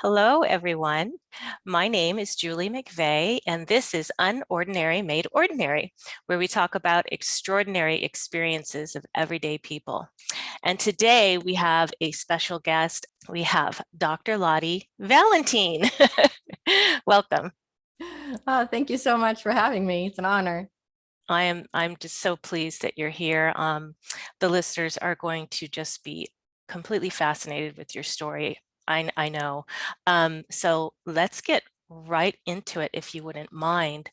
Hello, everyone. My name is Julie McVeigh, and this is Unordinary Made Ordinary, where we talk about extraordinary experiences of everyday people. And today we have a special guest. We have Dr. Lotte Valentin. Welcome. Oh, thank you so much for having me. It's an honor. I'm just so pleased that you're here. The listeners are going to just be completely fascinated with your story. I know. So let's get right into it, if you wouldn't mind,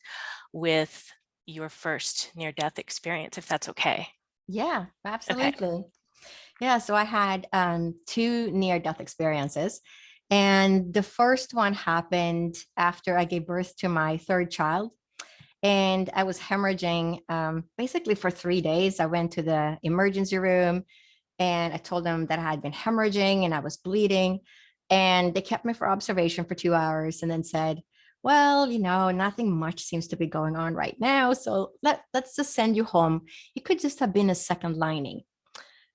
with your first near-death experience, if that's okay. Yeah, Okay. absolutely. Yeah, so I had two near-death experiences. And the first one happened after I gave birth to my third child. And I was hemorrhaging basically for 3 days. I went to the emergency room and I told them that I had been hemorrhaging and I was bleeding. And they kept me for observation for 2 hours and then said, well, nothing much seems to be going on right now. So let's just send you home. It could just have been a second lining.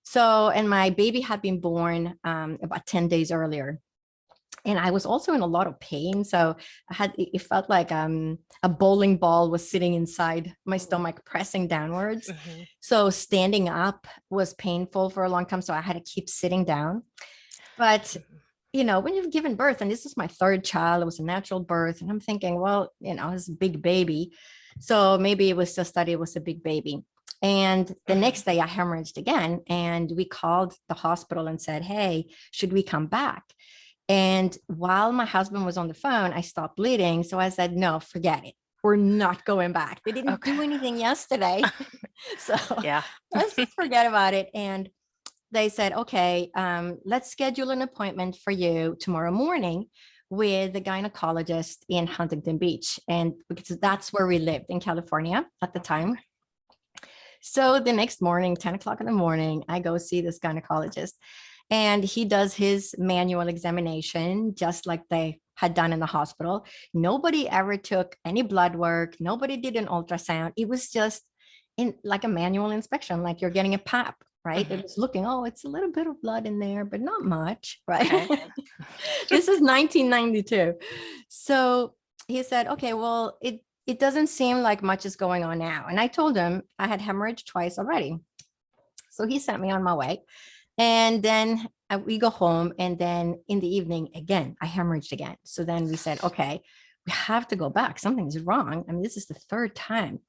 So, and my baby had been born about 10 days earlier. And I was also in a lot of pain. So it felt like a bowling ball was sitting inside my stomach, pressing downwards. Mhm. So standing up was painful for a long time. So I had to keep sitting down. But when you've given birth, and this is my third child, it was a natural birth. And I'm thinking, well, it's a big baby. So maybe it was just that it was a big baby. And the next day I hemorrhaged again. And we called the hospital and said, hey, should we come back? And while my husband was on the phone, I stopped bleeding. So I said, no, forget it. We're not going back. They didn't Okay. do anything yesterday. So Yeah. let's just forget about it. And they said, okay, let's schedule an appointment for you tomorrow morning with the gynecologist in Huntington Beach. And because that's where we lived in California at the time. So the next morning, 10 o'clock in the morning, I go see this gynecologist and he does his manual examination, just like they had done in the hospital. Nobody ever took any blood work. Nobody did an ultrasound. It was just in like a manual inspection, like you're getting a pap, right? It was looking, oh, it's a little bit of blood in there, but not much, right? Okay. This is 1992. So he said, okay, well, it doesn't seem like much is going on now. And I told him I had hemorrhaged twice already. So he sent me on my way. And then we go home. And then in the evening, again, I hemorrhaged again. So then we said, okay, we have to go back. Something's wrong. I mean, this is the third time.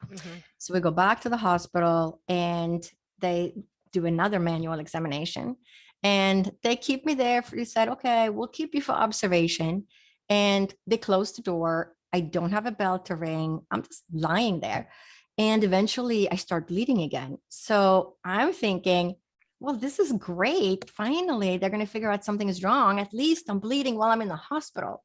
So we go back to the hospital and they do another manual examination. And they keep me there. They said, okay, we'll keep you for observation. And they closed the door. I don't have a bell to ring. I'm just lying there. And eventually I start bleeding again. So I'm thinking, well, this is great. Finally, they're going to figure out something is wrong. At least I'm bleeding while I'm in the hospital.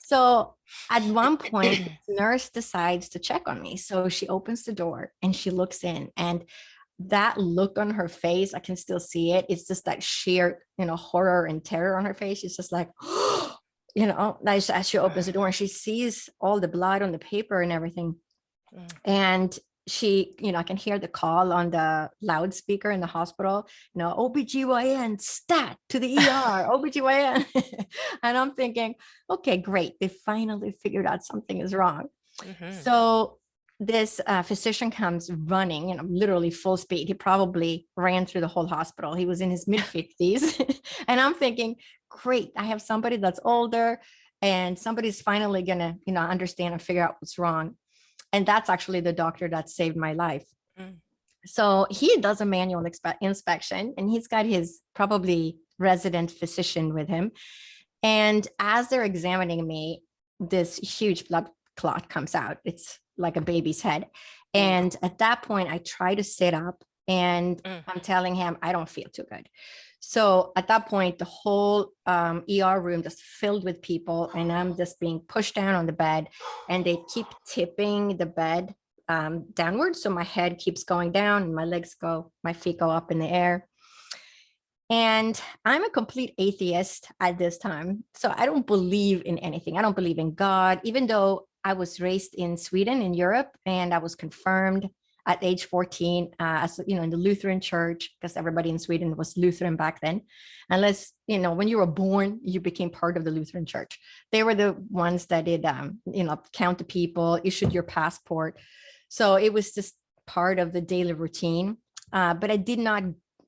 So at one point, the nurse decides to check on me. So she opens the door and she looks in, and that look on her face, I can still see it. It's just that sheer, horror and terror on her face. She's just like, as she opens the door and she sees all the blood on the paper and everything. And she, I can hear the call on the loudspeaker in the hospital, OBGYN stat to the ER, OBGYN. And I'm thinking, okay, great. They finally figured out something is wrong. So this physician comes running, literally full speed. He probably ran through the whole hospital. He was in his mid 50s. And I'm thinking, great, I have somebody that's older and somebody's finally gonna, understand and figure out what's wrong. And that's actually the doctor that saved my life. So he does a manual inspection and he's got his probably resident physician with him. And as they're examining me, this huge blood clot comes out. It's like a baby's head. And at that point, I try to sit up and I'm telling him, I don't feel too good. So at that point, the whole ER room just filled with people and I'm just being pushed down on the bed and they keep tipping the bed downwards. So my head keeps going down and my feet go up in the air. And I'm a complete atheist at this time. So I don't believe in anything. I don't believe in God, even though I was raised in Sweden, in Europe, and I was confirmed at age 14, as you know, in the Lutheran church, because everybody in Sweden was Lutheran back then. Unless, you know, when you were born, you became part of the Lutheran church. They were the ones that did, you know, count the people, issued your passport. So it was just part of the daily routine. But I did not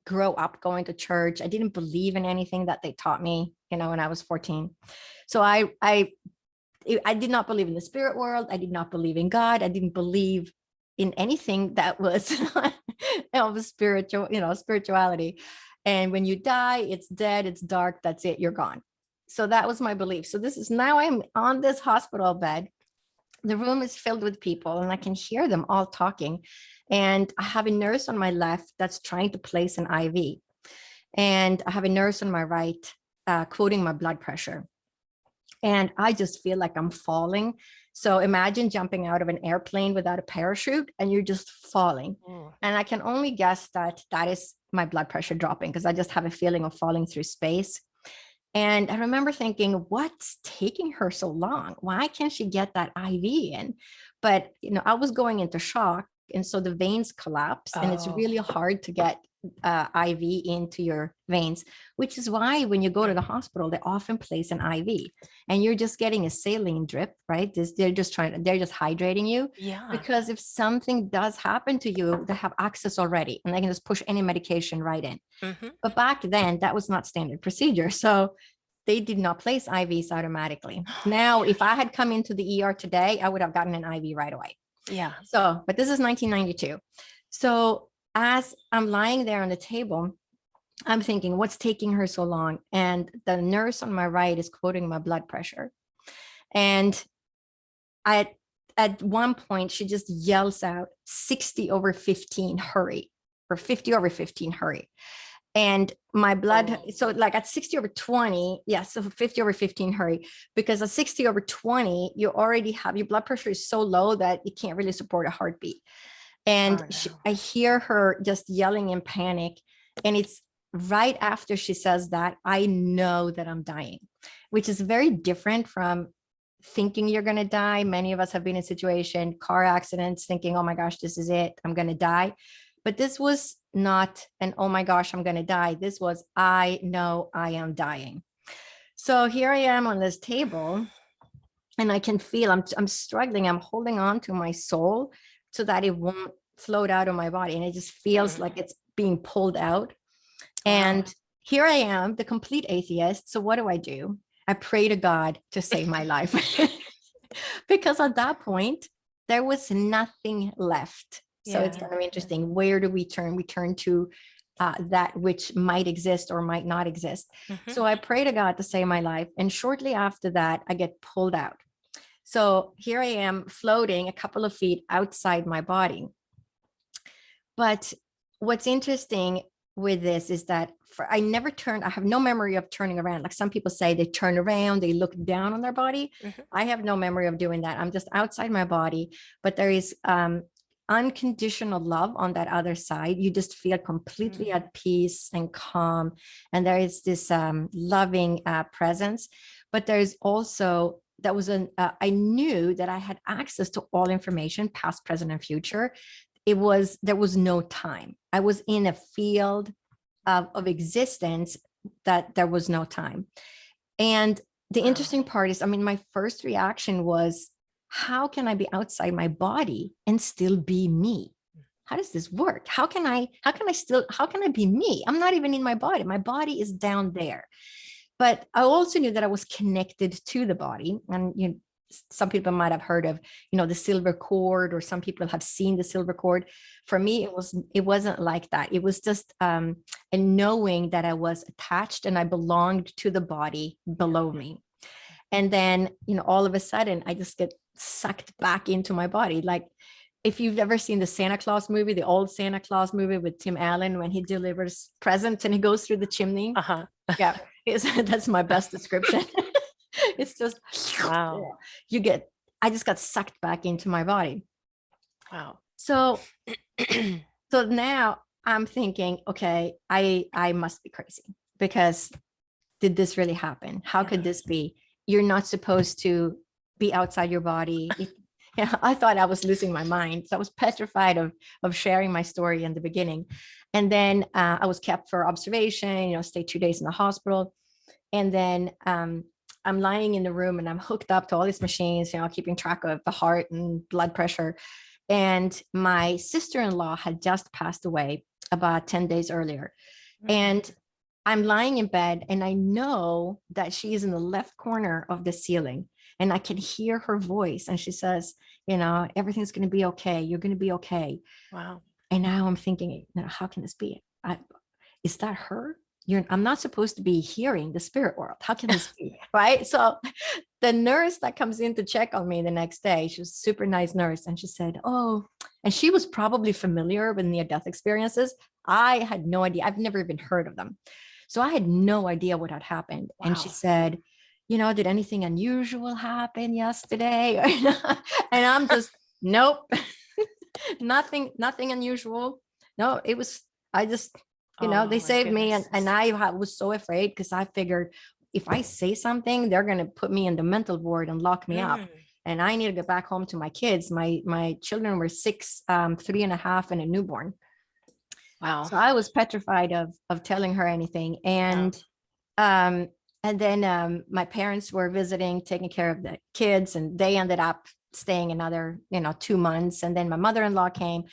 grow up going to church. I didn't believe in anything that they taught me, you know, when I was 14. So I did not believe in the spirit world. I did not believe in God. I didn't believe in anything that was of spiritual, you know, spirituality. And when you die, it's dead, it's dark, that's it, you're gone. So that was my belief. So this is now I'm on this hospital bed. The room is filled with people and I can hear them all talking. And I have a nurse on my left that's trying to place an IV. And I have a nurse on my right quoting my blood pressure. And I just feel like I'm falling. So imagine jumping out of an airplane without a parachute and you're just falling. And I can only guess that that is my blood pressure dropping, because I just have a feeling of falling through space. And I remember thinking, what's taking her so long? Why can't she get that IV in? But, you know, I was going into shock. And so the veins collapse and it's really hard to get IV into your veins, which is why when you go to the hospital, they often place an IV and you're just getting a saline drip, right? They're just hydrating you. Yeah. Because if something does happen to you, they have access already and they can just push any medication right in. But back then that was not standard procedure. So they did not place IVs automatically. Now, if I had come into the ER today, I would have gotten an IV right away. Yeah. So, but this is 1992. So as I'm lying there on the table, I'm thinking, what's taking her so long? And the nurse on my right is quoting my blood pressure. And at one point, she just yells out 60/15, hurry, or 50/15, hurry. And my blood, so like at 60/20, yeah, so 50/15, hurry, because at 60/20, you already have, your blood pressure is so low that it can't really support a heartbeat. And I hear her just yelling in panic. And it's right after she says that, I know that I'm dying, which is very different from thinking you're going to die. Many of us have been in situation, car accidents, thinking, oh my gosh, this is it, I'm going to die. But this was not an, oh my gosh, I'm going to die. This was, I know I am dying. So here I am on this table and I can feel I'm struggling. I'm holding on to my soul so that it won't float out of my body. And it just feels like it's being pulled out. And here I am, the complete atheist. So what do? I pray to God to save my life. Because at that point, there was nothing left. So it's kind of interesting. Where do we turn? We turn to that which might exist or might not exist. So I pray to God to save my life. And shortly after that, I get pulled out. So here I am floating a couple of feet outside my body. But what's interesting with this is that I never turned, I have no memory of turning around. Like some people say they turn around, they look down on their body. I have no memory of doing that. I'm just outside my body, but there is unconditional love on that other side. You just feel completely at peace and calm. And there is this loving presence, but there's also, I knew that I had access to all information, past, present, and future. There was no time. I was in a field of existence that there was no time. And the interesting part is, I mean, my first reaction was, how can I be outside my body and still be me? How does this work? How can I be me? I'm not even in my body. My body is down there. But I also knew that I was connected to the body. And you know, some people might have heard of, you know, the silver cord, or some people have seen the silver cord. For me, it wasn't like that. It was just a knowing that I was attached and I belonged to the body below me. And then, you know, all of a sudden I just get sucked back into my body. Like if you've ever seen the Santa Claus movie, the old Santa Claus movie with Tim Allen, when he delivers presents and he goes through the chimney. Yeah, that's my best description. It's just, wow. I just got sucked back into my body. Wow. So now I'm thinking, okay, I must be crazy, because did this really happen? How could this be? You're not supposed to be outside your body. Yeah, I thought I was losing my mind. So I was petrified of sharing my story in the beginning. And then I was kept for observation, stayed 2 days in the hospital. And then I'm lying in the room and I'm hooked up to all these machines, keeping track of the heart and blood pressure. And my sister-in-law had just passed away about 10 days earlier. And I'm lying in bed and I know that she is in the left corner of the ceiling and I can hear her voice. And she says, everything's going to be okay. You're going to be okay. Wow. And now I'm thinking, how can this be? Is that her? I'm not supposed to be hearing the spirit world. How can this be? Right. So the nurse that comes in to check on me the next day, she was a super nice nurse. And she said, oh, and she was probably familiar with near-death experiences. I had no idea. I've never even heard of them. So I had no idea what had happened. Wow. And she said, did anything unusual happen yesterday? And I'm just, nope, nothing unusual. No, it was, they saved me. And I was so afraid because I figured if I say something, they're going to put me in the mental ward and lock me up. And I need to get back home to my kids. My children were 6, 3.5, and a newborn. Wow. So I was petrified of telling her anything. And then my parents were visiting, taking care of the kids, and they ended up staying another, 2 months. And then my mother-in-law came.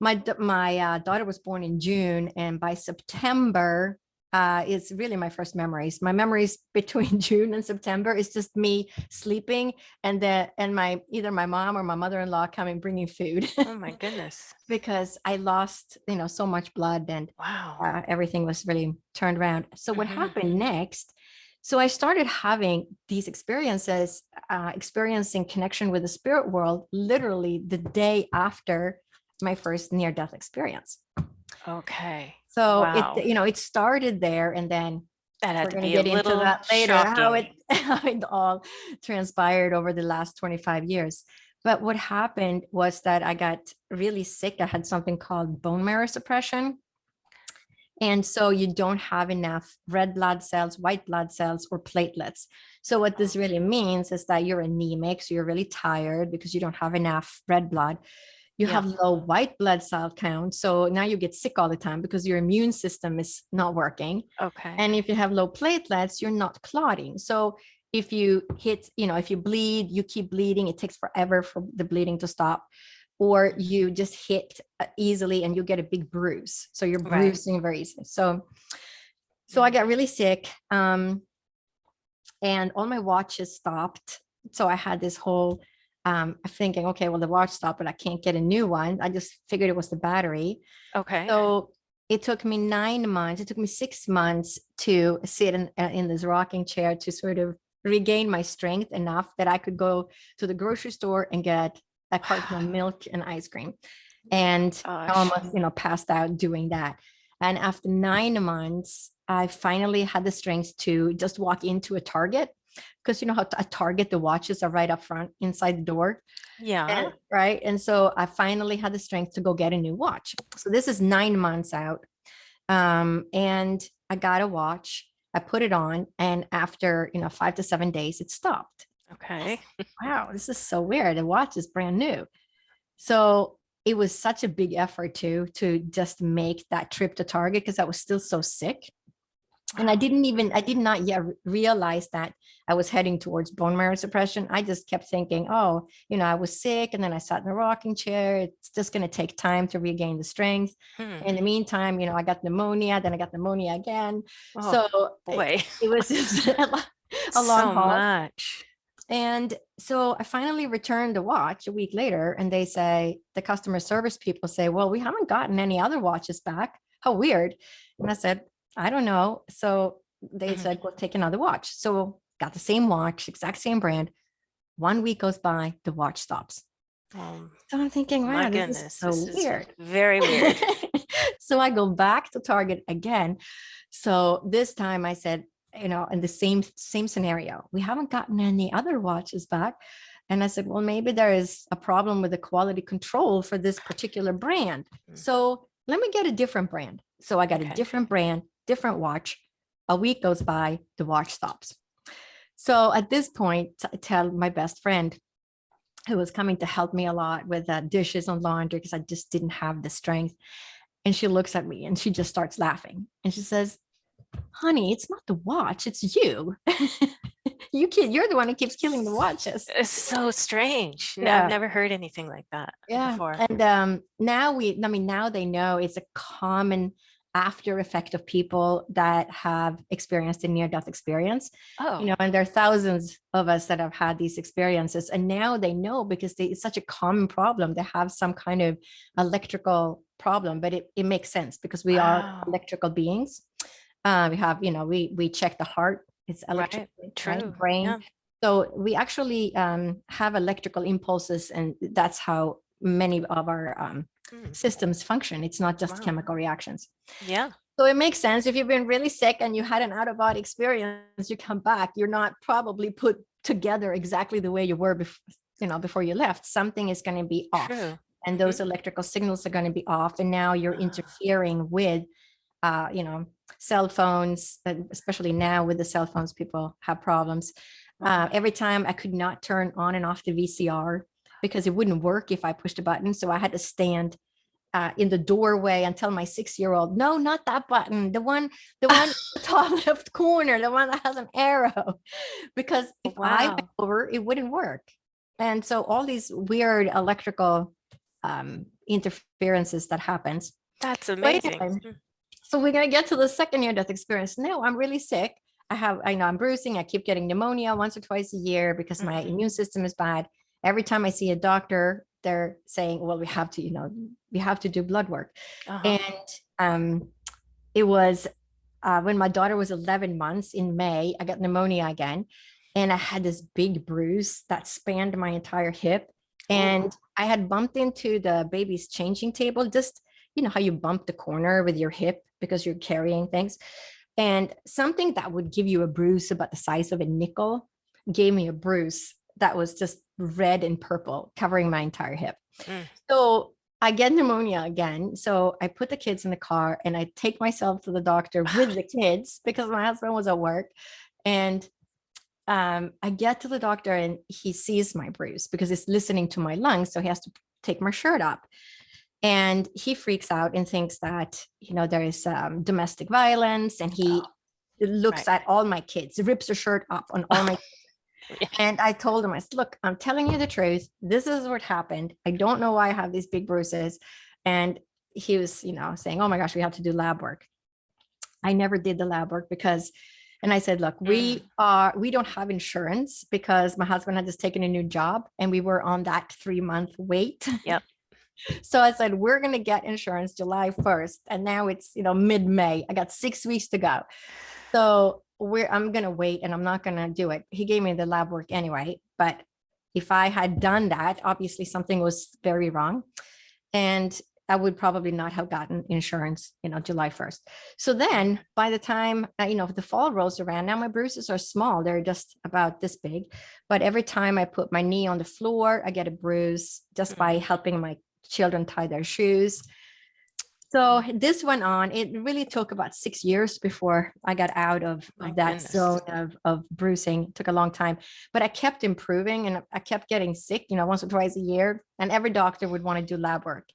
My daughter was born in June, and by September is really my first memories. My memories between June and September is just me sleeping, and either my mom or my mother-in-law coming bringing food. Oh my goodness! Because I lost so much blood, and wow, everything was really turned around. So what happened next? So I started having these experiences, experiencing connection with the spirit world, literally the day after my first near-death experience. Okay. So wow. it started there, and then that had we're to going to be get a into little that later, shocking. how it all transpired over the last 25 years. But what happened was that I got really sick. I had something called bone marrow suppression. And so you don't have enough red blood cells, white blood cells, or platelets. So what this really means is that you're anemic. So you're really tired because you don't have enough red blood. You have low white blood cell count. So now you get sick all the time because your immune system is not working. Okay. And if you have low platelets, you're not clotting. So if you if you bleed, you keep bleeding, it takes forever for the bleeding to stop. Or you just hit easily and you get a big bruise. So you're bruising very easily. So I got really sick, and all my watches stopped. So I had this whole thinking, okay, well, the watch stopped, but I can't get a new one. I just figured it was the battery. Okay. So it took me 9 months. It took me 6 months to sit in this rocking chair to sort of regain my strength enough that I could go to the grocery store and get a carton of milk and ice cream. And I almost, passed out doing that. And after 9 months, I finally had the strength to just walk into a Target, because how a Target, the watches are right up front inside the door. Yeah. Right. And so I finally had the strength to go get a new watch. So this is 9 months out. And I got a watch. I put it on, and after 5 to 7 days, it stopped. Okay. Wow, this is so weird. The watch is brand new. So it was such a big effort to just make that trip to Target, because I was still so sick. And I did not yet realize that I was heading towards bone marrow suppression. I just kept thinking, oh, I was sick, and then I sat in a rocking chair. It's just going to take time to regain the strength. In the meantime, I got pneumonia, then I got pneumonia again. Oh, so boy. It was just a long haul. Much. And so I finally returned the watch a week later, and they say, the customer service people say, well, we haven't gotten any other watches back. How weird. And I said, I don't know. So they said, well, take another watch. So got the same watch, exact same brand. 1 week goes by, the watch stops. So I'm thinking, wow, my this goodness, is so weird. Very weird. So I go back to Target again. So this time I said, in the same scenario, we haven't gotten any other watches back. And I said, well, maybe there is a problem with the quality control for this particular brand. So let me get a different brand. So I got a different brand, different watch. A week goes by, the watch stops. So at this point, I tell my best friend, who was coming to help me a lot with dishes and laundry because I just didn't have the strength. And she looks at me and she just starts laughing. And she says, honey, it's not the watch, it's you. You're the one who keeps killing the watches. It's so strange. I've Yeah. never heard anything like that Yeah. before. And now they know it's a common after effect of people that have experienced a near-death experience. Oh, And there are thousands of us that have had these experiences. And now they know because it's such a common problem. They have some kind of electrical problem, but it makes sense because we are wow. electrical beings. We have, we check the heart, it's electrical, Right. right? True. Brain. Yeah. So we actually have electrical impulses, and that's how many of our Mm, systems function. It's not just wow. chemical reactions. Yeah. So it makes sense if you've been really sick and you had an out of body experience, you come back, you're not probably put together exactly the way you were before you left. Something is going to be off, True. and those electrical signals are going to be off. And now you're interfering with, cell phones, especially now with the cell phones, people have problems. Wow. Every time I could not turn on and off the VCR because it wouldn't work if I pushed a button. So I had to stand in the doorway and tell my 6-year-old, no, not that button, the one top left corner, the one that has an arrow, because if I went Wow. over, it wouldn't work. And so all these weird electrical interferences that happens. That's But amazing. anyway, so we're going to get to the second near-death experience. No, I'm really sick. I know I'm bruising. I keep getting pneumonia once or twice a year because my immune system is bad. Every time I see a doctor, they're saying, well, we have to do blood work. Uh-huh. And it was when my daughter was 11 months in May, I got pneumonia again. And I had this big bruise that spanned my entire hip. And Ooh. I had bumped into the baby's changing table, just, how you bump the corner with your hip because you're carrying things. And something that would give you a bruise about the size of a nickel gave me a bruise that was just red and purple, covering my entire hip. Mm. So I get pneumonia again. So I put the kids in the car and I take myself to the doctor with the kids because my husband was at work. And I get to the doctor and he sees my bruise because it's listening to my lungs. So he has to take my shirt up. And he freaks out and thinks that, there is domestic violence. And he looks Right. at all my kids, rips the shirt up on all my Yeah. And I told him, I said, look, I'm telling you the truth. This is what happened. I don't know why I have these big bruises. And he was, saying, oh my gosh, we have to do lab work. I never did the lab work and I said, look, we don't have insurance because my husband had just taken a new job and we were on that 3-month wait. Yep. So I said, we're going to get insurance July 1st. And now it's, mid-May. I got 6 weeks to go. So I'm going to wait and I'm not going to do it. He gave me the lab work anyway, but if I had done that, obviously something was very wrong. And I would probably not have gotten insurance, July 1st. So then by the time, the fall rolls around, now my bruises are small. They're just about this big. But every time I put my knee on the floor, I get a bruise just by helping my children tie their shoes. So this went on. It really took about 6 years before I got out of that zone of bruising. It took a long time, but I kept improving and I kept getting sick, once or twice a year. And every doctor would want to do lab work.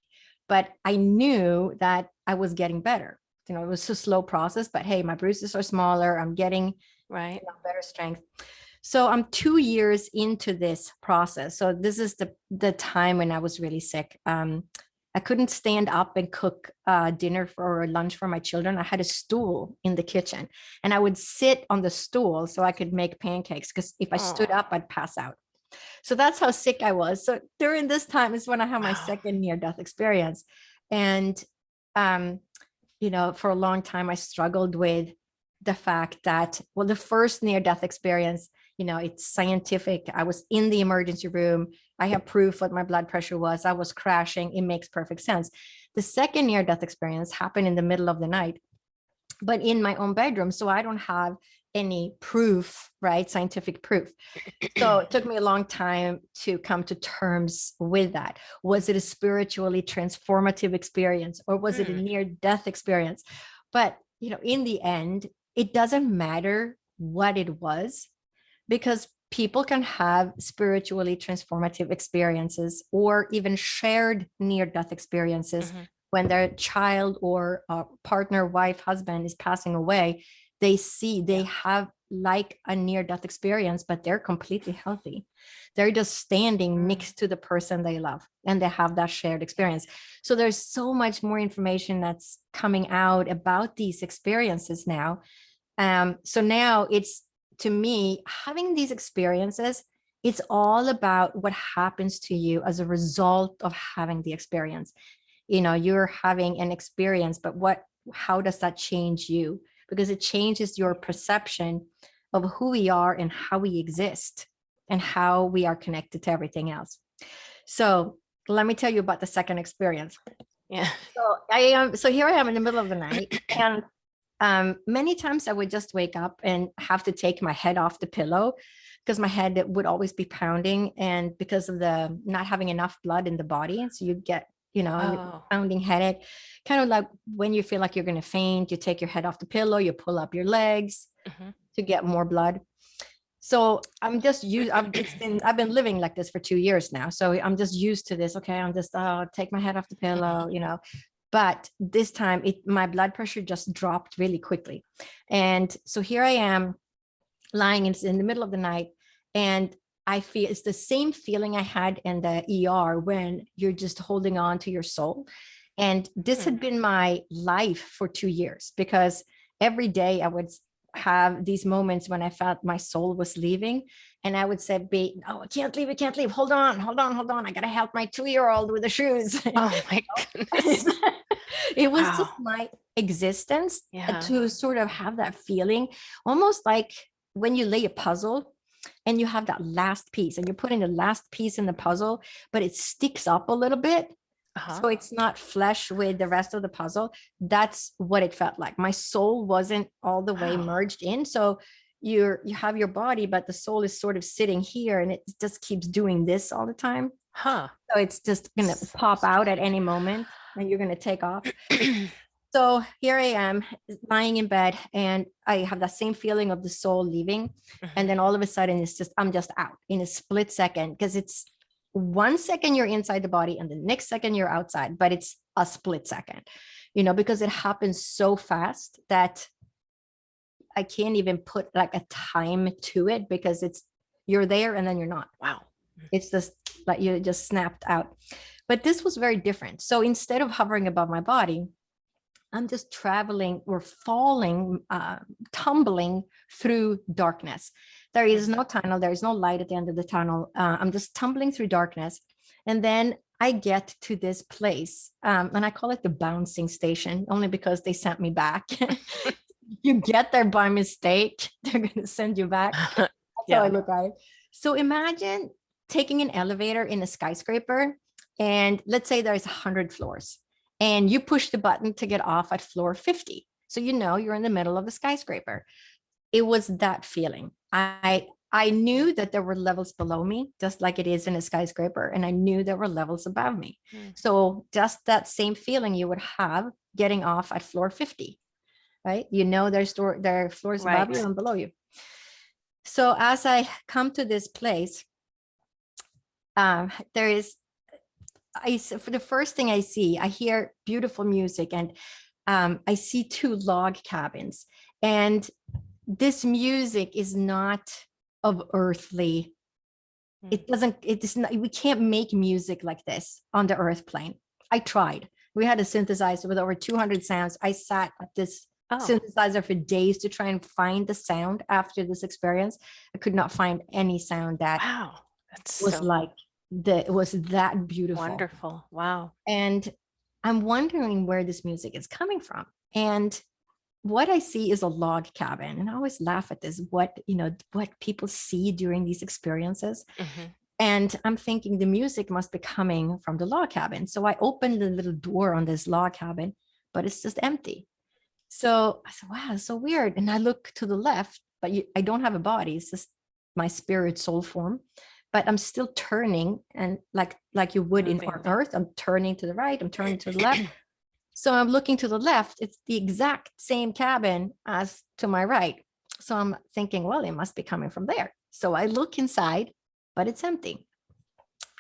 But I knew that I was getting better. It was a slow process, but hey, my bruises are smaller. I'm getting better strength. So I'm 2 years into this process. So this is the time when I was really sick. I couldn't stand up and cook dinner or lunch for my children. I had a stool in the kitchen and I would sit on the stool so I could make pancakes because if I stood up, I'd pass out. So that's how sick I was. So during this time is when I had my second near-death experience. And, for a long time, I struggled with the fact that, well, the first near-death experience, it's scientific. I was in the emergency room. I have proof what my blood pressure was. I was crashing. It makes perfect sense. The second near-death experience happened in the middle of the night, but in my own bedroom. So I don't have any proof, right? Scientific proof. So it took me a long time to come to terms with that. Was it a spiritually transformative experience or was it a near-death experience? But, in the end, it doesn't matter what it was because people can have spiritually transformative experiences or even shared near-death experiences when their child or partner, wife, husband is passing away. They have like a near-death experience, but they're completely healthy. They're just standing next to the person they love, and they have that shared experience. So there's so much more information that's coming out about these experiences now. So now it's, to me, having these experiences, it's all about what happens to you as a result of having the experience. You're having an experience, but how does that change you? Because it changes your perception of who we are and how we exist and how we are connected to everything else. So let me tell you about the second experience. Yeah. So here I am in the middle of the night, and many times I would just wake up and have to take my head off the pillow because my head would always be pounding, and because of the not having enough blood in the body. So you get, pounding headache, kind of like when you feel like you're going to faint, you take your head off the pillow, you pull up your legs to get more blood. So I'm just used, I've been living like this for 2 years now. So I'm just used to this. Okay. I'm just, take my head off the pillow, but this time my blood pressure just dropped really quickly. And so here I am lying in the middle of the night, and I feel it's the same feeling I had in the ER when you're just holding on to your soul. And this had been my life for 2 years, because every day I would have these moments when I felt my soul was leaving, and I would say, "Oh, I can't leave. Hold on. I got to help my 2-year-old with the shoes." Oh my goodness. It was just my existence to sort of have that feeling, almost like when you lay a puzzle and you have that last piece and you're putting the last piece in the puzzle, but it sticks up a little bit. So it's not flesh with the rest of the puzzle. That's what it felt like. My soul wasn't all the way merged in. So you have your body, but the soul is sort of sitting here, and it just keeps doing this all the time. So it's just going to pop out at any moment, and you're going to take off. So here I am lying in bed, and I have that same feeling of the soul leaving. And then all of a sudden I'm just out in a split second, because it's 1 second you're inside the body and the next second you're outside, but it's a split second, because it happens so fast that I can't even put like a time to it, because you're there and then you're not. Wow. It's just like you just snapped out. But this was very different. So instead of hovering above my body, I'm just traveling or falling, tumbling through darkness. There is no tunnel. There is no light at the end of the tunnel. I'm just tumbling through darkness. And then I get to this place, and I call it the bouncing station, only because they sent me back. You get there by mistake, they're going to send you back. That's how I look at it. So imagine taking an elevator in a skyscraper, and let's say there's 100 floors. And you push the button to get off at floor 50. So you're in the middle of the skyscraper. It was that feeling. I knew that there were levels below me, just like it is in a skyscraper. And I knew there were levels above me. So just that same feeling you would have getting off at floor 50, right? There are floors above you and below you. So as I come to this place, for the first thing I see, I hear beautiful music, and I see 2 log cabins, and this music is not of earthly. It is not, we can't make music like this on the earth plane. I tried. We had a synthesizer with over 200 sounds. I sat at this synthesizer for days to try and find the sound after this experience. I could not find any sound that was like it was that beautiful. Wonderful. Wow. And I'm wondering where this music is coming from. And what I see is a log cabin. And I always laugh at this, what people see during these experiences. And I'm thinking the music must be coming from the log cabin. So I opened the little door on this log cabin, but it's just empty. So I said, wow, it's so weird. And I look to the left, but I don't have a body. It's just my spirit soul form. But I'm still turning, and like you would on earth, I'm turning to the right, I'm turning to the left. So I'm looking to the left. It's the exact same cabin as to my right. So I'm thinking, well, it must be coming from there. So I look inside, but it's empty.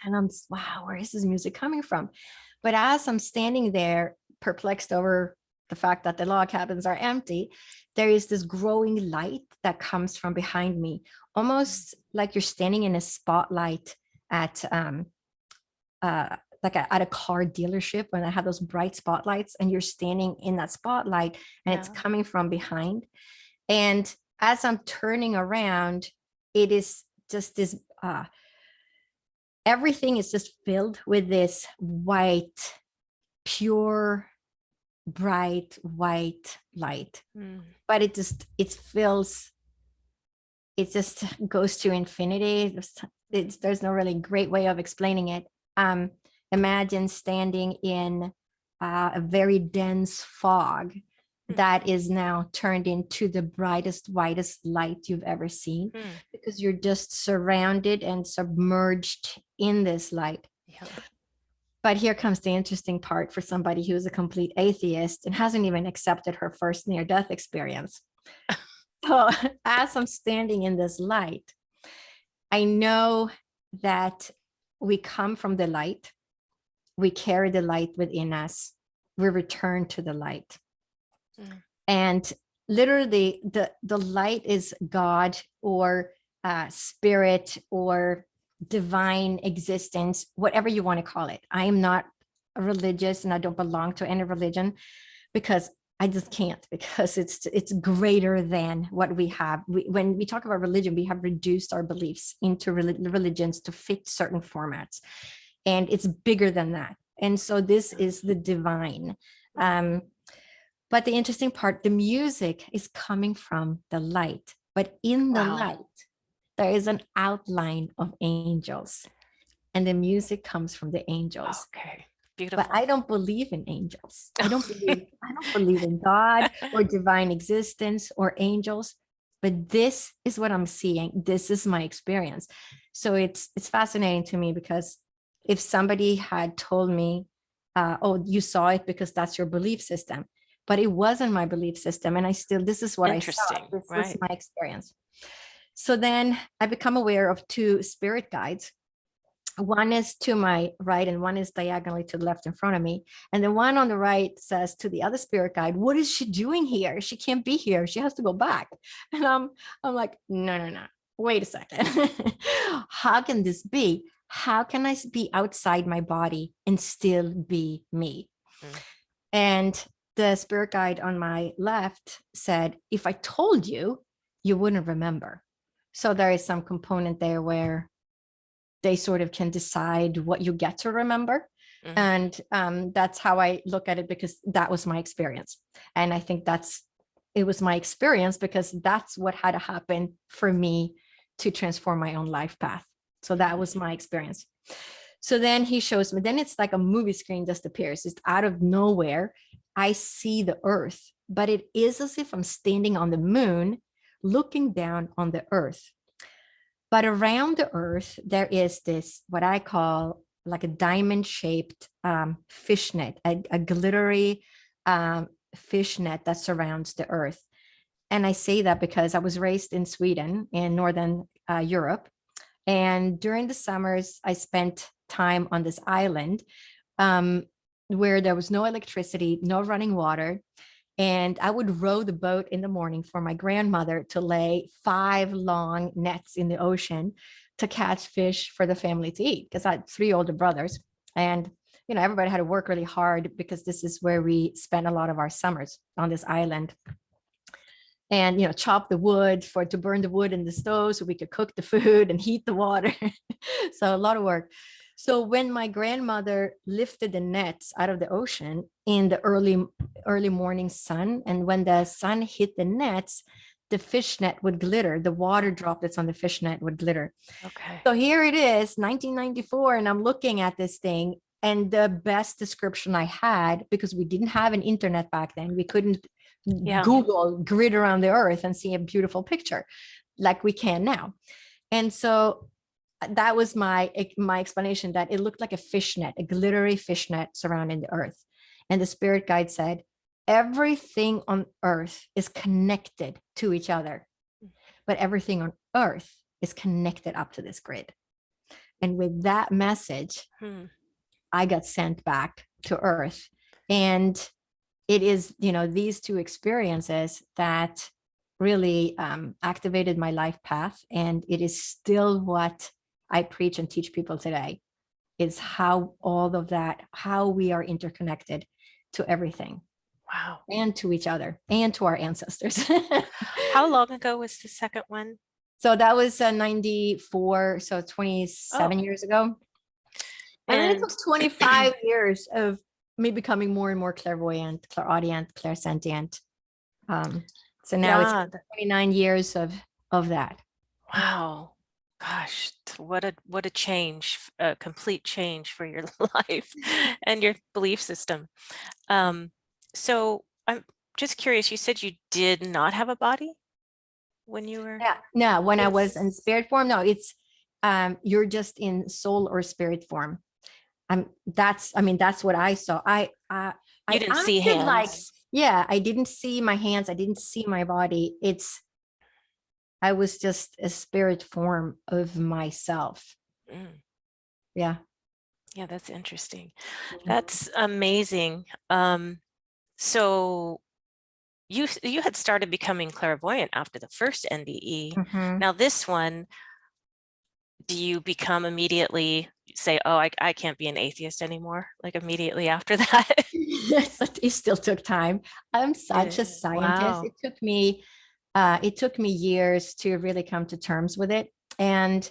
And I'm, wow, where is this music coming from? But as I'm standing there, perplexed over the fact that the log cabins are empty, there is this growing light that comes from behind me, almost like you're standing in a spotlight at at a car dealership when I have those bright spotlights, and you're standing in that spotlight and it's coming from behind. And as I'm turning around, it is just this everything is just filled with this white, pure, bright white light. But it just goes to infinity. There's no really great way of explaining it. Imagine standing in a very dense fog that is now turned into the brightest, whitest light you've ever seen, because you're just surrounded and submerged in this light. Yeah. But here comes the interesting part for somebody who's a complete atheist and hasn't even accepted her first near-death experience. So as I'm standing in this light, I know that we come from the light. We carry the light within us. We return to the light. And literally the light is God or spirit or divine existence, whatever you want to call it. I am not religious and I don't belong to any religion because I just can't, because it's greater than what we have. When we talk about religion, we have reduced our beliefs into religions to fit certain formats, and it's bigger than that. And so this is the divine. But the interesting part, the music is coming from the light, but in the light, there is an outline of angels, and the music comes from the angels. Okay, beautiful. But I don't believe in angels. I don't believe in God or divine existence or angels. But this is what I'm seeing. This is my experience. So it's fascinating to me, because if somebody had told me, "Oh, you saw it because that's your belief system," but it wasn't my belief system, and this is what I saw. This was my experience. So then I become aware of two spirit guides. One is to my right and one is diagonally to the left in front of me. And the one on the right says to the other spirit guide, "What is she doing here? She can't be here. She has to go back." And I'm like, no. Wait a second. How can this be? How can I be outside my body and still be me? And the spirit guide on my left said, "If I told you, you wouldn't remember." So there is some component there where they sort of can decide what you get to remember. And that's how I look at it, because that was my experience. And I think it was my experience because that's what had to happen for me to transform my own life path. So that was my experience. So then he shows me, then it's like a movie screen just appears. It's out of nowhere. I see the earth, but it is as if I'm standing on the moon looking down on the earth. But around the earth, there is this, what I call like a diamond-shaped fishnet, a glittery fishnet that surrounds the earth. And I say that because I was raised in Sweden, in Northern Europe. And during the summers, I spent time on this island where there was no electricity, no running water. And I would row the boat in the morning for my grandmother to lay 5 long nets in the ocean to catch fish for the family to eat, because I had 3 older brothers. And, everybody had to work really hard, because this is where we spent a lot of our summers, on this island. And, chop the wood to burn the wood in the stove so we could cook the food and heat the water. So a lot of work. So when my grandmother lifted the nets out of the ocean in the early morning sun, and when the sun hit the nets, the fish net would glitter. The water droplets on the fish net would glitter. Okay. So here it is, 1994, and I'm looking at this thing, and the best description I had, because we didn't have an internet back then, we couldn't Google grid around the earth and see a beautiful picture like we can now. And so that was my explanation, that it looked like a fishnet, a glittery fishnet surrounding the earth. And the spirit guide said, everything on earth is connected to each other. but everything on earth is connected up to this grid. And with that message, I got sent back to earth. And it is, these two experiences that really activated my life path. And it is still what I preach and teach people today, is how all of that, how we are interconnected to everything. Wow. And to each other and to our ancestors. How long ago was the second one? So that was 94, so 27 years ago. And then it took 25 years of me becoming more and more clairvoyant, clairaudient, clairsentient. So now it's 29 years of that. Wow. Gosh, what a change, a complete change for your life and your belief system. So I'm just curious, you said you did not have a body when you were? Yeah, no, when I was in spirit form, no, it's you're just in soul or spirit form. That's what I saw. I didn't see hands. Like, yeah, I didn't see my hands. I didn't see my body. I was just a spirit form of myself. Yeah. Yeah, that's interesting. That's amazing. So you had started becoming clairvoyant after the first NDE. Now this one, do you become immediately say, oh, I can't be an atheist anymore, like immediately after that? Yes, it still took time. I'm such a scientist. Wow. It took me years to really come to terms with it. And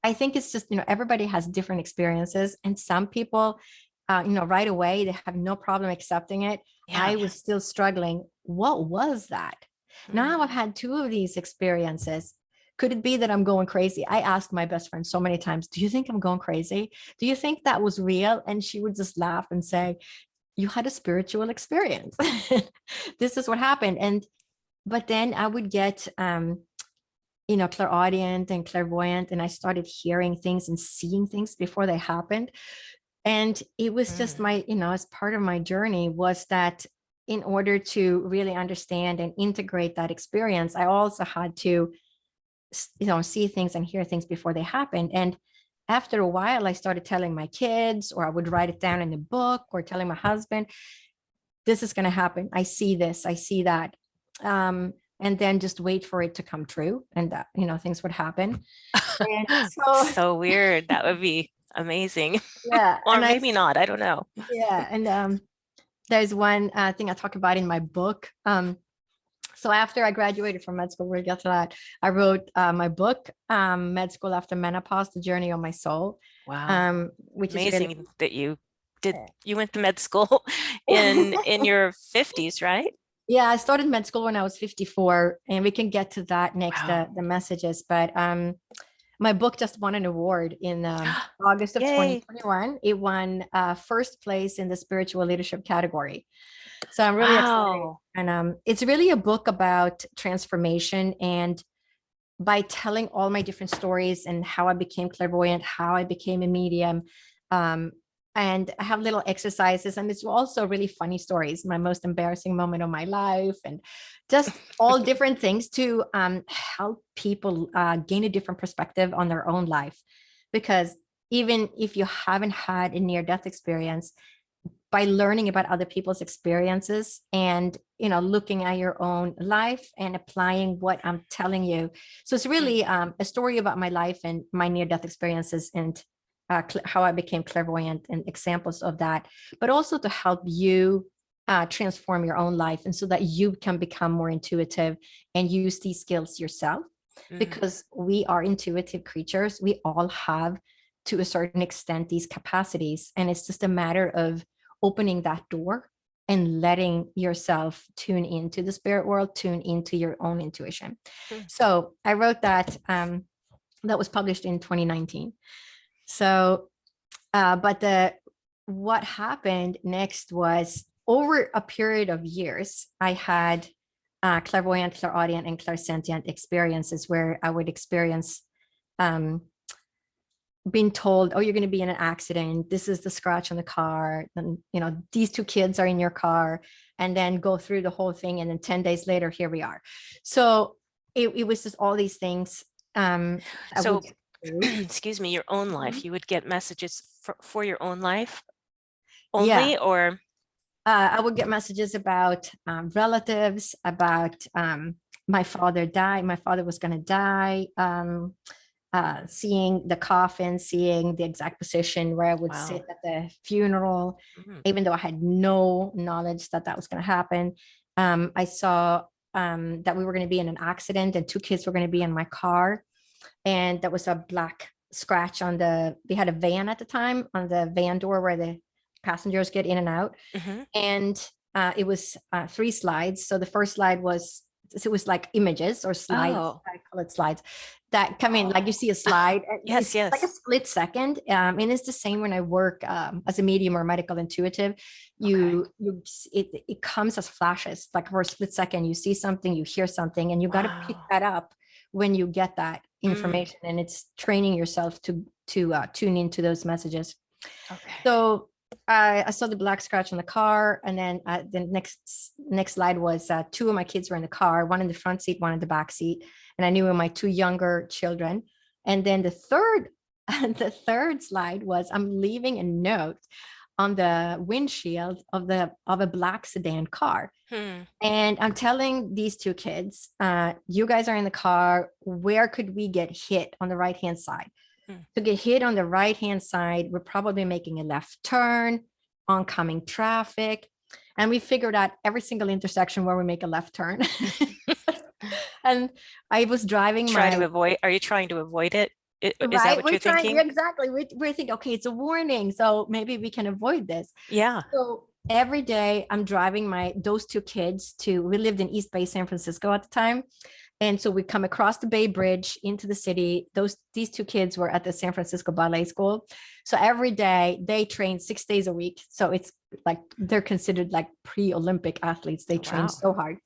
I think it's just, everybody has different experiences, and some people, right away, they have no problem accepting it. Yeah. I was still struggling. What was that? Now I've had two of these experiences. Could it be that I'm going crazy? I asked my best friend so many times, do you think I'm going crazy? Do you think that was real? And she would just laugh and say, you had a spiritual experience. This is what happened. But then I would get, clairaudient and clairvoyant, and I started hearing things and seeing things before they happened. And it was just my, as part of my journey, was that in order to really understand and integrate that experience, I also had to, see things and hear things before they happened. And after a while, I started telling my kids, or I would write it down in a book, or telling my husband, this is going to happen. I see this, I see that. And then just wait for it to come true, and that, things would happen. And so weird. That would be amazing. Yeah. Or maybe not, I don't know. Yeah. And there's one thing I talk about in my book. So after I graduated from med school, we'll get to that, I wrote my book, Med School After Menopause, The Journey of My Soul. Wow. Which amazing is really... that you went to med school in your 50s, right? Yeah, I started med school when I was 54, and we can get to that next, the messages. But my book just won an award in August of 2021. It won first place in the spiritual leadership category. So I'm really excited. And it's really a book about transformation. And by telling all my different stories and how I became clairvoyant, how I became a medium, and I have little exercises, and it's also really funny stories, my most embarrassing moment of my life, and just all different things to help people gain a different perspective on their own life. Because even if you haven't had a near-death experience, by learning about other people's experiences and, looking at your own life and applying what I'm telling you. So it's really a story about my life and my near-death experiences, and how I became clairvoyant, and examples of that, but also to help you transform your own life, and so that you can become more intuitive and use these skills yourself. Because we are intuitive creatures. We all have, to a certain extent, these capacities, and it's just a matter of opening that door and letting yourself tune into the spirit world, tune into your own intuition. So I wrote that, that was published in 2019. So, but what happened next was, over a period of years, I had clairvoyant, clairaudient, and clairsentient experiences where I would experience being told, oh, you're going to be in an accident. This is the scratch on the car. And, these two kids are in your car, and then go through the whole thing. And then 10 days later, here we are. So it was just all these things. I So, would get through. excuse me, your own life, Mhm. you would get messages for your own life Yeah. only, or? I would get messages about relatives, about my father died. My father was going to die. Seeing the coffin, seeing the exact position where I would Wow. sit at the funeral, Mhm. even though I had no knowledge that that was going to happen. I saw that we were going to be in an accident and two kids were going to be in my car. And there was a black scratch on they had a van at the time on the van door where the passengers get in and out. Mhm. And it was 3 slides. So the first slide was, it was like images or slides. Oh. I call it slides that come in, like you see a slide. Yes, It's like a yes. split second. And it's the same when I work as a medium or medical intuitive. Okay. It comes as flashes, like for a split second, you see something, you hear something, and you got to pick Wow. that up when you get that Mm. information. And it's training yourself to tune into those messages. Okay. So I saw the black scratch on the car, and then the next slide was two of my kids were in the car, one in the front seat, one in the back seat, and I knew my two younger children. And then the third, the third slide was I'm leaving a note on the windshield of a black sedan car. Hmm. And I'm telling these two kids, you guys are in the car. Where could we get hit on the right hand side? Hmm. To get hit on the right hand side, we're probably making a left turn, oncoming traffic. And we figured out every single intersection where we make a left turn. And I was driving Try to my avoid, are you trying to avoid it? Is that right. what We're you're trying, thinking? exactly. We're thinking, okay, it's a warning. So maybe we can avoid this. Yeah. So every day I'm driving those two kids we lived in East Bay, San Francisco at the time. And so we come across the Bay Bridge into the city. These two kids were at the San Francisco Ballet School. So every day they train 6 days a week. So it's like they're considered like pre-Olympic athletes. They Oh, train wow. so hard.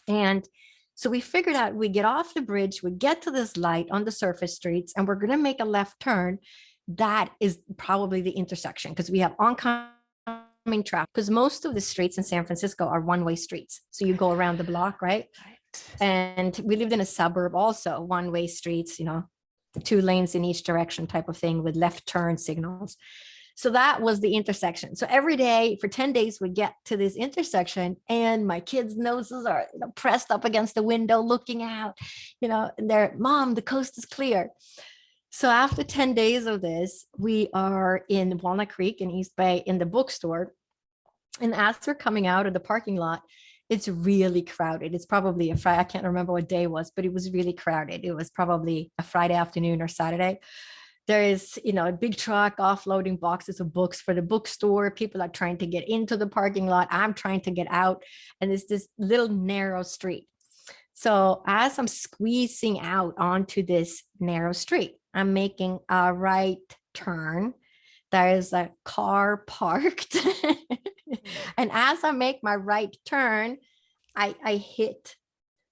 And so we figured out we get off the bridge, we get to this light on the surface streets, and we're going to make a left turn. That is probably the intersection because we have oncoming traffic, because most of the streets in San Francisco are one-way streets. So you go around the block, right? Right. And we lived in a suburb also, one-way streets, 2 lanes in each direction type of thing with left turn signals. So that was the intersection. So every day for 10 days, we get to this intersection and my kids' noses are pressed up against the window, looking out, and they're, Mom, the coast is clear. So after 10 days of this, we are in Walnut Creek in East Bay in the bookstore. And as we're coming out of the parking lot, it's really crowded. It's probably a Friday. I can't remember what day it was, but it was really crowded. It was probably a Friday afternoon or Saturday. There is, a big truck offloading boxes of books for the bookstore. People are trying to get into the parking lot. I'm trying to get out. And it's this little narrow street. So as I'm squeezing out onto this narrow street, I'm making a right turn. There is a car parked. And as I make my right turn, I hit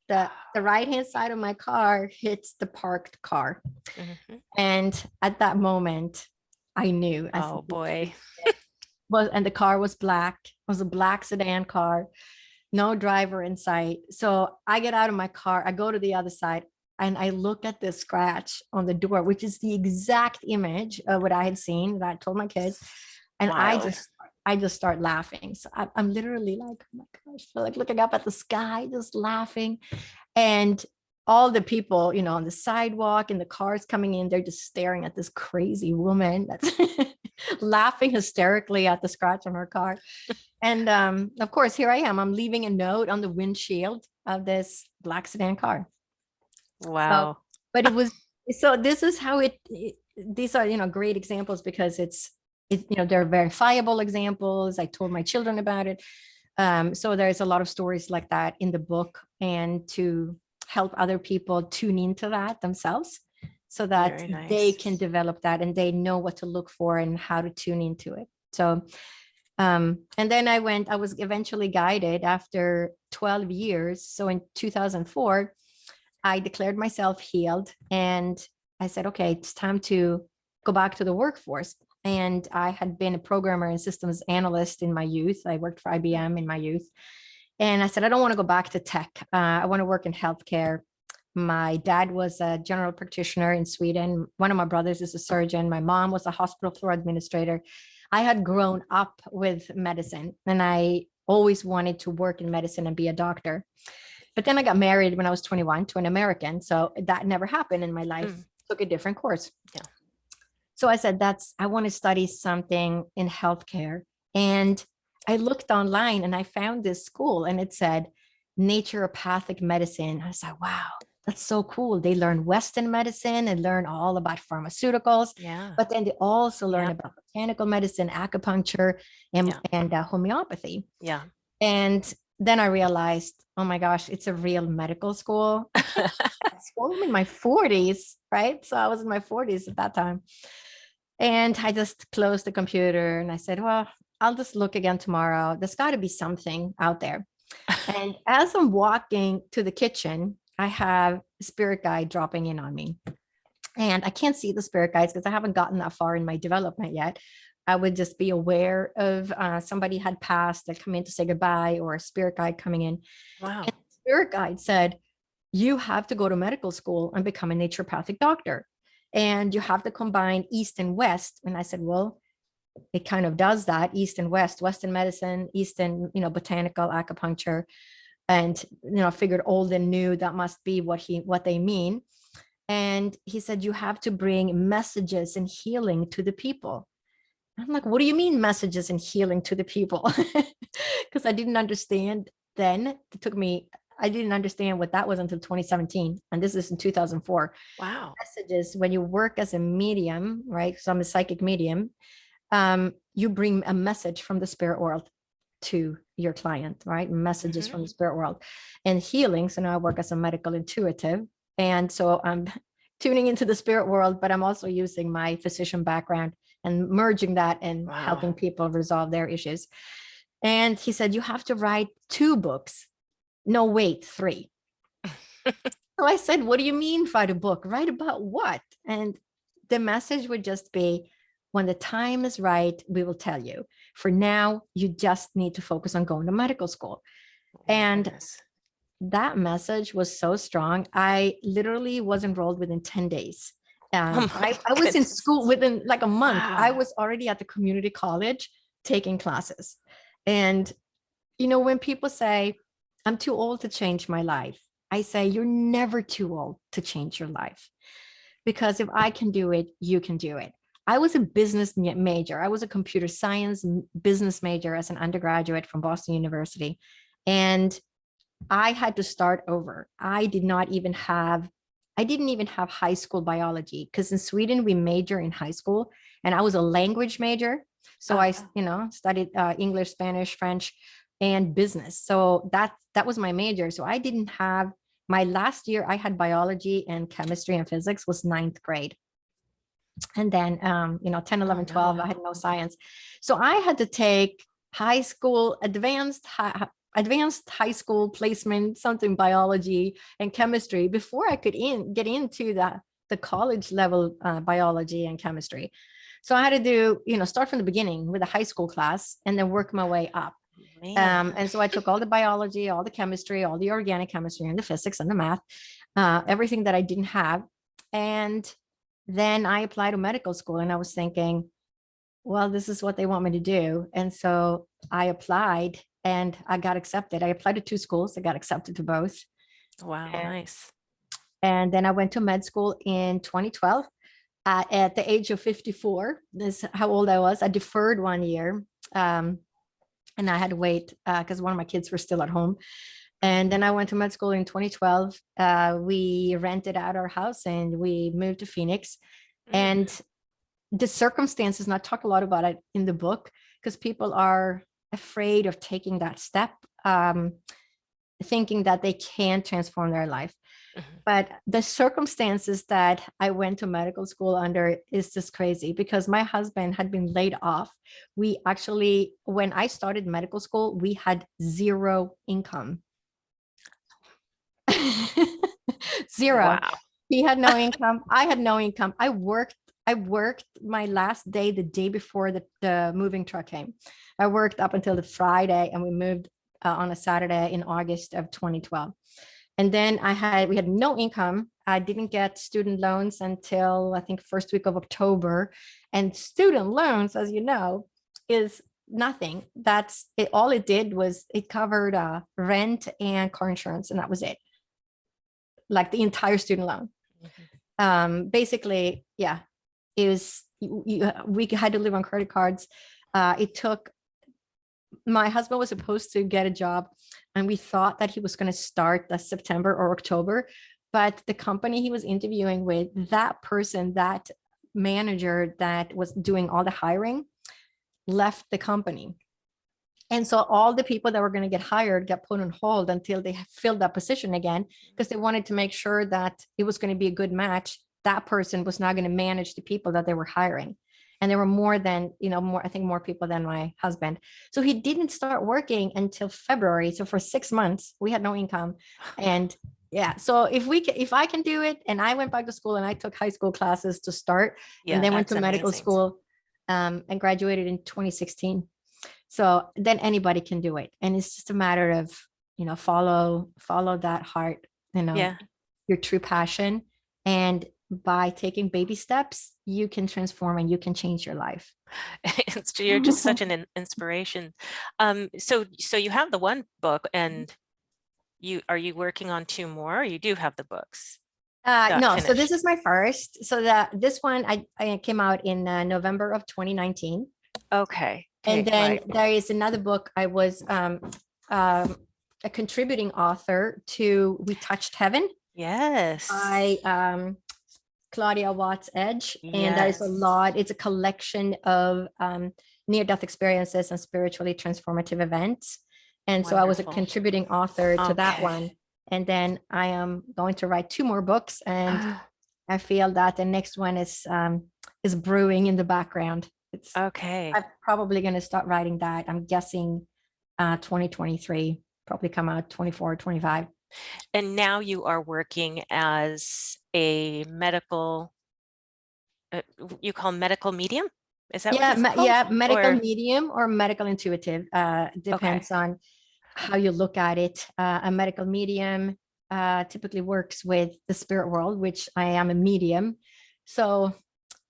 the right hand side of my car hits the parked car. Mhm. And at that moment, I knew. I said, Oh boy. and the car was black. It was a black sedan car, no driver in sight. So I get out of my car, I go to the other side, and I look at the scratch on the door, which is the exact image of what I had seen that I told my kids. And Wild. I just start laughing. So I'm literally like, oh my gosh, like looking up at the sky, just laughing. And all the people, on the sidewalk and the cars coming in, they're just staring at this crazy woman that's laughing hysterically at the scratch on her car. And of course, here I am. I'm leaving a note on the windshield of this black sedan car. So, Wow. but it was, so this is how these are, great examples because they're verifiable examples. I told my children about it. So there's a lot of stories like that in the book, and to help other people tune into that themselves so that Very they nice. can develop that and they know what to look for and how to tune into it. So, and then I was eventually guided after 12 years. So in 2004, I declared myself healed and I said, okay, it's time to go back to the workforce. And I had been a programmer and systems analyst in my youth. I worked for IBM in my youth. And I said, I don't want to go back to tech. I want to work in healthcare. My dad was a general practitioner in Sweden. One of my brothers is a surgeon. My mom was a hospital floor administrator. I had grown up with medicine, and I always wanted to work in medicine and be a doctor. But then I got married when I was 21 to an American. So that never happened in my life. Took a different course. Yeah. So I said, I want to study something in healthcare. And I looked online and I found this school and it said naturopathic medicine. I was like, wow, that's so cool. They learn Western medicine and learn all about pharmaceuticals. Yeah. But then they also learn Yeah. about botanical medicine, acupuncture, and, Yeah. and homeopathy. Yeah. And then I realized, oh my gosh, it's a real medical school. School, I'm in my 40s, right? So I was in my 40s at that time. And I just closed the computer and I said, well, I'll just look again tomorrow. There's got to be something out there. And as I'm walking to the kitchen, I have a spirit guide dropping in on me. And I can't see the spirit guides because I haven't gotten that far in my development yet. I would just be aware of somebody had passed that come in to say goodbye, or a spirit guide coming in. Wow. And the spirit guide said, you have to go to medical school and become a naturopathic doctor. And you have to combine East and West. And I said, well, it kind of does that, East and West, Western medicine, Eastern, botanical acupuncture. And, figured old and new, that must be what they mean. And he said, you have to bring messages and healing to the people. I'm like, what do you mean messages and healing to the people? Because I didn't understand then. I didn't understand what that was until 2017. And this is in 2004. Wow. Messages, when you work as a medium, right? So I'm a psychic medium. You bring a message from the spirit world to your client, right? Messages from the spirit world. And healing. So now I work as a medical intuitive. And so I'm tuning into the spirit world, but I'm also using my physician background and merging that and helping people resolve their issues. And he said, you have to write 2 books. No, wait, 3. So I said, what do you mean write a book? Write about what? And the message would just be, when the time is right, we will tell you. For now, you just need to focus on going to medical school. And that message was so strong. I literally was enrolled within 10 days. I was in school within like a month. Wow. I was already at the community college taking classes. And, when people say, I'm too old to change my life, I say, you're never too old to change your life. Because if I can do it, you can do it. I was a business major. I was a computer science business major as an undergraduate from Boston University. And I had to start over. I didn't even have high school biology, because in Sweden we major in high school, and I was a language major. So I, studied English, Spanish, French, and business. So that was my major. So I didn't have, my last year I had biology and chemistry and physics was 9th grade. And then, 10, 11, 12, I had no science. So I had to take high school, advanced high school placement, something biology and chemistry before I could get into the college level biology and chemistry. So I had to do, start from the beginning with a high school class and then work my way up. And so I took all the biology, all the chemistry, all the organic chemistry and the physics and the math, everything that I didn't have. And then I applied to medical school and I was thinking, well, this is what they want me to do. And so I applied and I got accepted. I applied to 2 schools. I got accepted to both. Wow, nice. And then I went to med school in 2012 at the age of 54. This is how old I was. I deferred 1 year. And I had to wait because one of my kids were still at home. And then I went to med school in 2012. We rented out our house and we moved to Phoenix. And the circumstances, and I talk a lot about it in the book, because people are afraid of taking that step, thinking that they can't transform their life. But the circumstances that I went to medical school under is just crazy, because my husband had been laid off. We actually, when I started medical school, we had 0 income. 0. Wow. He had no income. I had no income. I worked my last day, the day before the moving truck came. I worked up until the Friday, and we moved on a Saturday in August of 2012. And then we had no income. I didn't get student loans until I think first week of October. And student loans, as you know, is nothing. That's it. All it did was it covered rent and car insurance, and that was it. Like the entire student loan. Basically, yeah, it was. We had to live on credit cards. It took. My husband was supposed to get a job, and we thought that he was going to start that September or October, but the company he was interviewing with, that person, that manager that was doing all the hiring, left the company. And so all the people that were going to get hired got put on hold until they filled that position again, because they wanted to make sure that it was going to be a good match. That person was not going to manage the people that they were hiring. And there were more than, I think more people than my husband. So he didn't start working until February. So for 6 months, we had no income. And yeah, so if I can do it, and I went back to school and I took high school classes to start, and then went to medical school and graduated in 2016. So then anybody can do it. And it's just a matter of, follow that heart, your true passion. And by taking baby steps, you can transform and you can change your life. You're just such an inspiration. So you have the one book, and are you working on 2 more? Or you do have the books? No, so this is my first. So this one I came out in November of 2019. Okay. And then there is another book. I was a contributing author to We Touched Heaven. Yes. By Claudia Watts Edge. And that is a lot. It's a collection of near-death experiences and spiritually transformative events. And so I was a contributing author to that one. And then I am going to write 2 more books. And I feel that the next one is brewing in the background. It's okay. I'm probably going to start writing that. I'm guessing 2023, probably come out 24 or 25. And now you are working as a medical, you call medical medium? Is that what it's called? Medical medium or medical intuitive. Depends on how you look at it. A medical medium typically works with the spirit world, which I am a medium. So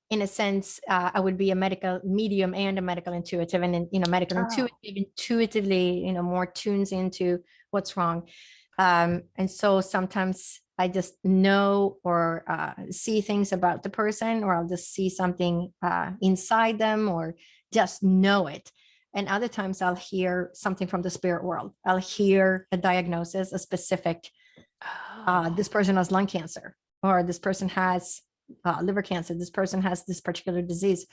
in a sense, I would be a medical medium and a medical intuitive. And medical intuitively, more tunes into what's wrong. And so sometimes I just know or see things about the person, or I'll just see something inside them, or just know it. And other times I'll hear something from the spirit world. I'll hear a diagnosis, a specific, this person has lung cancer, or this person has liver cancer, this person has this particular disease.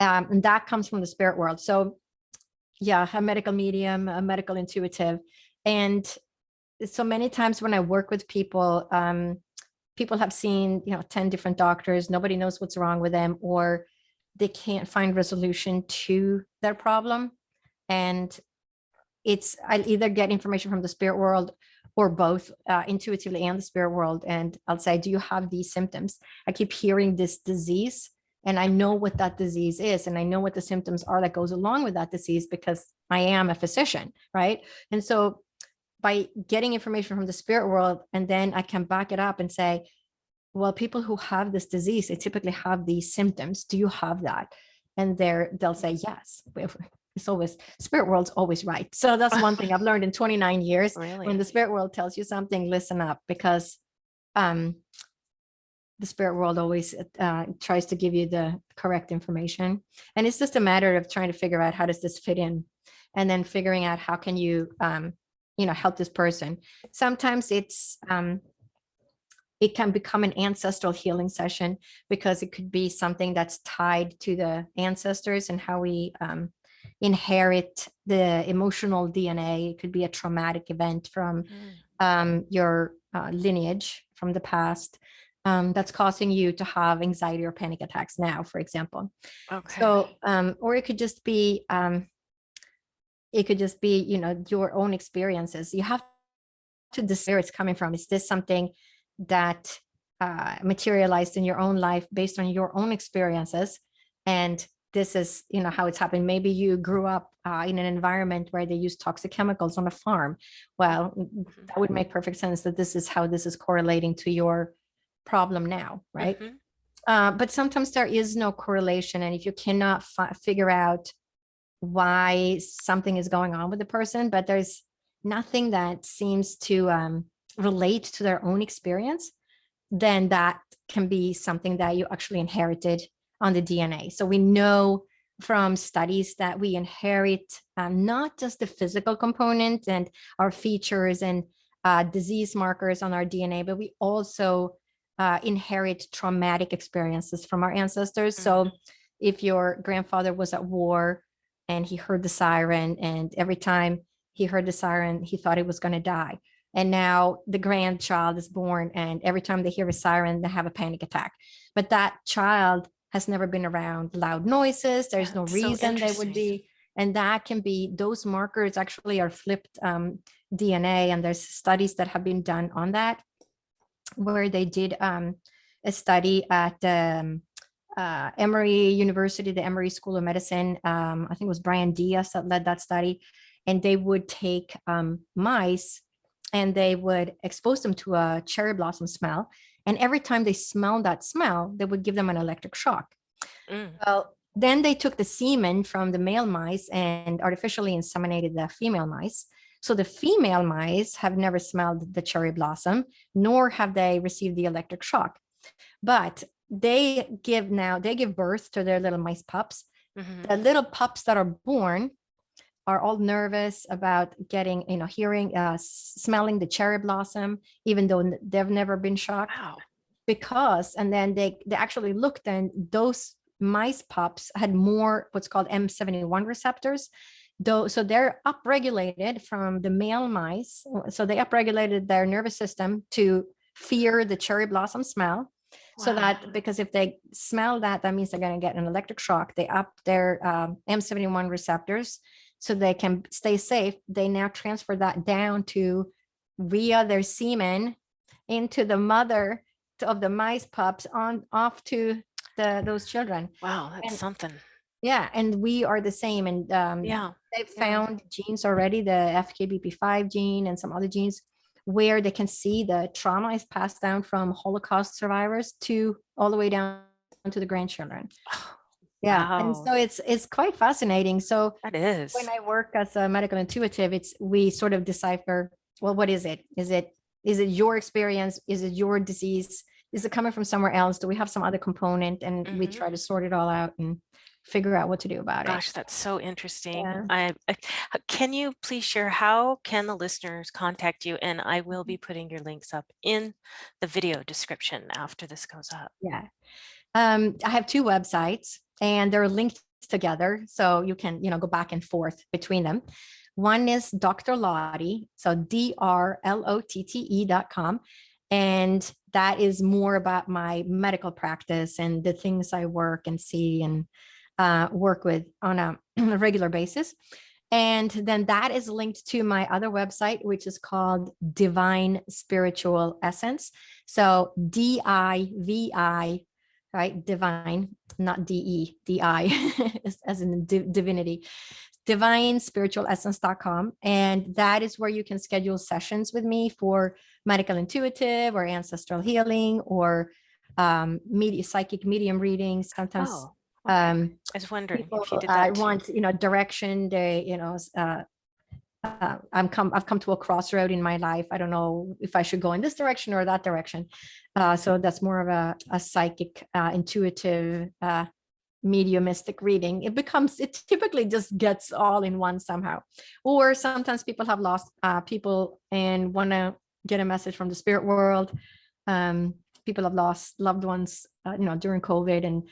And that comes from the spirit world. So yeah, a medical medium, a medical intuitive. And so many times when I work with people, people have seen, 10 different doctors, nobody knows what's wrong with them, or they can't find resolution to their problem. And I'll either get information from the spirit world or both, intuitively and the spirit world. And I'll say, do you have these symptoms? I keep hearing this disease, and I know what that disease is. And I know what the symptoms are that goes along with that disease, because I am a physician, right? And so by getting information from the spirit world, and then I can back it up and say, well, people who have this disease, they typically have these symptoms. Do you have that? And they'll say, yes. It's always, spirit world's always right. So that's one thing I've learned in 29 years. Really? When the spirit world tells you something, listen up, because the spirit world always tries to give you the correct information. And it's just a matter of trying to figure out, how does this fit in? And then figuring out, how can you, help this person? Sometimes it can become an ancestral healing session, because it could be something that's tied to the ancestors and how we inherit the emotional DNA. It could be a traumatic event from your lineage from the past that's causing you to have anxiety or panic attacks now, for example. Okay. So, or it could just be, your own experiences. You have to decide where it's coming from. Is this something that materialized in your own life based on your own experiences? And this is, how it's happened. Maybe you grew up in an environment where they use toxic chemicals on a farm. Well, that would make perfect sense that this is how this is correlating to your problem now, right? But sometimes there is no correlation. And if you cannot figure out why something is going on with the person, but there's nothing that seems to relate to their own experience, then that can be something that you actually inherited on the DNA. So we know from studies that we inherit not just the physical component and our features and disease markers on our DNA, but we also inherit traumatic experiences from our ancestors. So if your grandfather was at war and he heard the siren, and every time he heard the siren, he thought he was going to die. And now the grandchild is born, and every time they hear a siren, they have a panic attack. But that child has never been around loud noises. There's no reason they would be. And that can be, those markers actually are flipped DNA. And there's studies that have been done on that, where they did a study at Emory University, the Emory School of Medicine. I think it was Brian Diaz that led that study. And they would take mice and they would expose them to a cherry blossom smell. And every time they smelled that smell, they would give them an electric shock. Well, then they took the semen from the male mice and artificially inseminated the female mice. So the female mice have never smelled the cherry blossom, nor have they received the electric shock. But they give birth to their little mice pups. The little pups that are born are all nervous about getting, smelling the cherry blossom, even though they've never been shocked. Wow. Because, and then they actually looked, and those mice pups had more what's called M71 receptors. So they're upregulated from the male mice. So they upregulated their nervous system to fear the cherry blossom smell. Wow. So that, because if they smell that, that means they're going to get an electric shock. They up their M71 receptors so they can stay safe. They now transfer that down to via their semen into the mother of the mice pups off to those children. Wow, that's something. Yeah, and we are the same. And they've found genes already, the FKBP5 gene and some other genes, where they can see the trauma is passed down from Holocaust survivors to all the way down to the grandchildren. Yeah. Wow. And so it's quite fascinating. So that is, when I work as a medical intuitive, we sort of decipher, well, what is it? Is it your experience? Is it your disease? Is it coming from somewhere else? Do we have some other component? And we try to sort it all out and figure out what to do about it. Gosh, that's so interesting. Yeah. Can you please share, how can the listeners contact you? And I will be putting your links up in the video description after this goes up. Yeah. I have two websites and they're linked together. So you can, go back and forth between them. One is Dr. Lotte, so DRLOTTE.com. And that is more about my medical practice and the things I work and see and work with on a regular basis. And then that is linked to my other website, which is called Divine Spiritual Essence. So DIVI, right? Divine, not DE, DI, as in divinity. DivineSpiritualEssence.com. And that is where you can schedule sessions with me for medical intuitive or ancestral healing or psychic medium readings. Sometimes I was wondering if you did that. I want, direction. I've come to a crossroad in my life. I don't know if I should go in this direction or that direction. So that's more of a psychic, intuitive, mediumistic reading. It typically just gets all in one somehow. Or sometimes people have lost people and want to get a message from the spirit world. People have lost loved ones, during COVID, and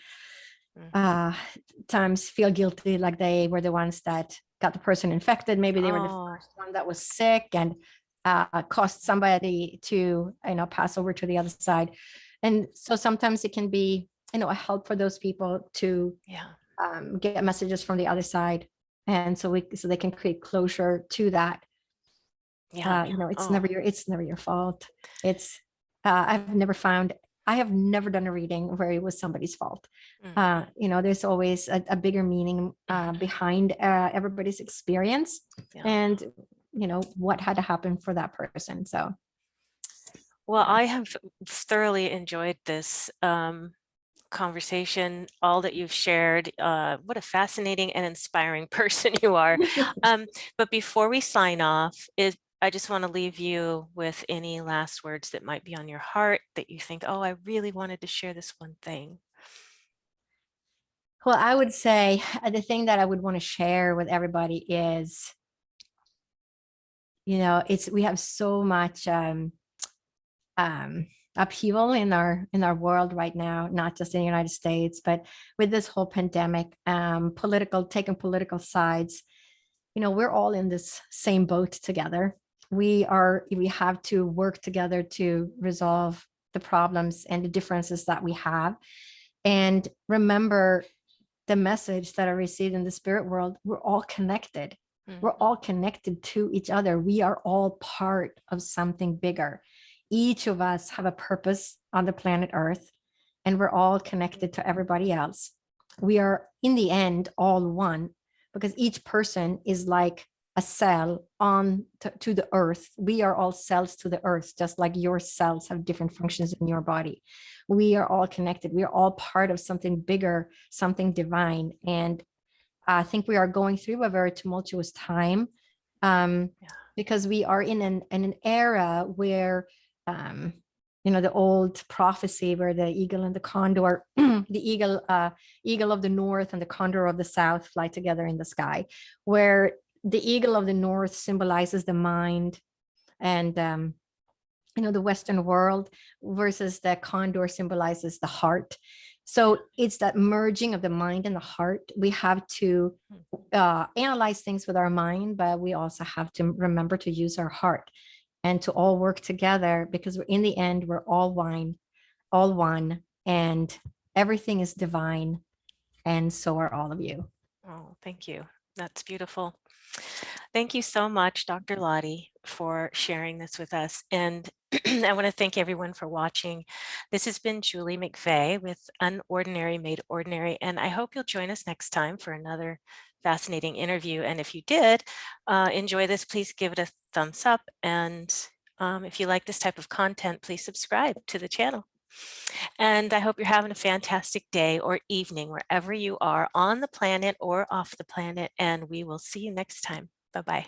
times feel guilty, like they were the ones that got the person infected. Maybe they were the first one that was sick and caused somebody to, pass over to the other side. And so sometimes it can be, a help for those people to get messages from the other side. And so they can create closure to that. It's never your fault. It's I've never found I have never done a reading where it was somebody's fault. Mhm. You know, there's always a bigger meaning behind everybody's experience, Yeah. and you know what had to happen for that person. So Well, yeah. I have thoroughly enjoyed this conversation, all that you've shared. What a fascinating and inspiring person you are. But before we sign off, I just want to leave you with any last words that might be on your heart that you think, oh, I really wanted to share this one thing. Well, I would say the thing that I would want to share with everybody is, you know, we have so much um, upheaval in our world right now, not just in the United States, but with this whole pandemic, taking political sides. You know, we're all in this same boat together. We have to work together to resolve the problems and the differences that we have, and remember the message that I received in the spirit world. We're all connected. We're all connected to each other. We are all part of something bigger. Each of us have a purpose on the planet Earth, and we're all connected to everybody else. We are, in the end, all one, because each person is like a cell on to the earth. We are all cells to the earth, just like your cells have different functions in your body. We are all connected. We are all part of something bigger, something divine. And I think we are going through a very tumultuous time, Yeah. because we are in an era where, you know, the old prophecy where the eagle and the condor, the eagle of the north and the condor of the south fly together in the sky, where the eagle of the north symbolizes the mind and, you know, the Western world, versus the condor symbolizes the heart. So it's that merging of the mind and the heart. We have to analyze things with our mind, but we also have to remember to use our heart and to all work together, because in the end, we're all one, and everything is divine. And so are all of you. Oh, thank you. That's beautiful. Thank you so much, Dr. Lotte, for sharing this with us. And I want to thank everyone for watching. This has been Julie McVeigh with Unordinary Made Ordinary, and I hope you'll join us next time for another fascinating interview. And if you did enjoy this, please give it a thumbs up. And if you like this type of content, please subscribe to the channel. And I hope you're having a fantastic day or evening wherever you are on the planet or off the planet. And we will see you next time. Bye-bye.